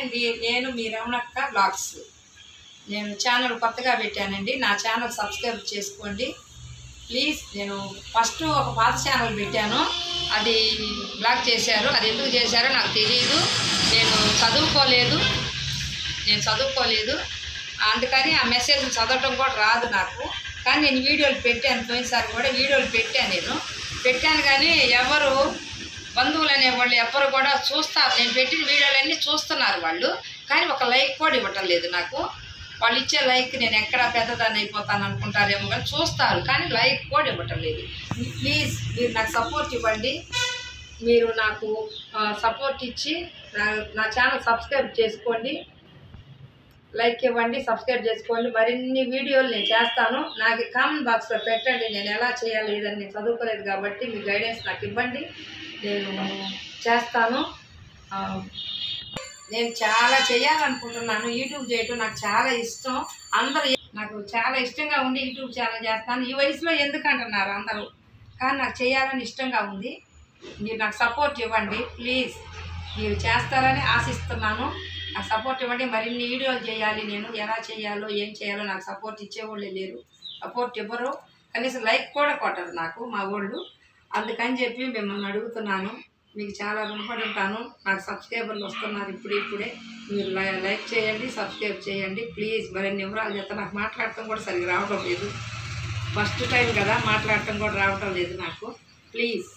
అండి, నేను మీ రమణక్క బ్లాగ్స్. నేను ఛానల్ కొత్తగా పెట్టానండి. నా ఛానల్ సబ్స్క్రైబ్ చేసుకోండి ప్లీజ్. నేను ఫస్ట్ ఒక పాత ఛానల్ పెట్టాను, అది బ్లాక్ చేశారు. అది ఎందుకు చేశారో నాకు తెలియదు. నేను చదువుకోలేదు అందుకని ఆ మెసేజ్ చదవటం కూడా రాదు నాకు. కానీ నేను వీడియోలు పెట్టాను, పోయినసారి కూడా వీడియోలు పెట్టాను కానీ ఎవరు బంధువులు అనేవాళ్ళు ఎవరు కూడా చూస్తారు. నేను పెట్టిన వీడియోలన్నీ చూస్తున్నారు వాళ్ళు, కానీ ఒక లైక్ కూడా ఇవ్వటం లేదు నాకు. వాళ్ళు ఇచ్చే లైక్ నేను ఎక్కడ పెద్దదాన్ని అయిపోతాను అనుకుంటారేమో కానీ చూస్తారు, కానీ లైక్ కూడా ఇవ్వటం లేదు. ప్లీజ్ మీరు నాకు సపోర్ట్ ఇవ్వండి. మీరు నాకు సపోర్ట్ ఇచ్చి నా ఛానల్ సబ్స్క్రైబ్ చేసుకోండి, లైక్ ఇవ్వండి, సబ్స్క్రైబ్ చేసుకోండి. మరిన్ని వీడియోలు నేను చేస్తాను. నాకు కామెంట్ బాక్స్లో పెట్టండి నేను ఎలా చేయాలి లేదని. నేను చదువుకోలేదు కాబట్టి మీ గైడెన్స్ నాకు ఇవ్వండి, నేను చేస్తాను. నేను చాలా చేయాలనుకుంటున్నాను. యూట్యూబ్ చేయటం నాకు చాలా ఇష్టం. నాకు చాలా ఇష్టంగా ఉండి యూట్యూబ్ ఛానల్ చేస్తాను. ఈ వయసులో ఎందుకంటున్నారు అందరూ, కానీ నాకు చేయాలని ఇష్టంగా ఉంది. మీరు నాకు సపోర్ట్ ఇవ్వండి ప్లీజ్. మీరు చేస్తారని ఆశిస్తున్నాను. నాకు సపోర్ట్ ఇవ్వండి. మరిన్ని వీడియోలు చేయాలి. నేను ఎలా చేయాలో ఏం చేయాలో నాకు సపోర్ట్ ఇచ్చేవాళ్ళే లేరు, సపోర్ట్ ఇవ్వరు, కనీసం లైక్ కూడా కొట్టరు నాకు మా వాళ్ళు. అందుకని చెప్పి మిమ్మల్ని అడుగుతున్నాను. మీకు చాలా రుణపడి ఉంటాను. నాకు సబ్స్క్రైబర్లు వస్తున్నారు ఇప్పుడే. మీరు లైక్ చేయండి, సబ్స్క్రైబ్ చేయండి ప్లీజ్. మరిన్ని వివరాలు చెప్తా. నాకు మాట్లాడటం కూడా సరిగ్గా రావటం లేదు, ఫస్ట్ టైం కదా, మాట్లాడటం కూడా రావటం లేదు నాకు. ప్లీజ్.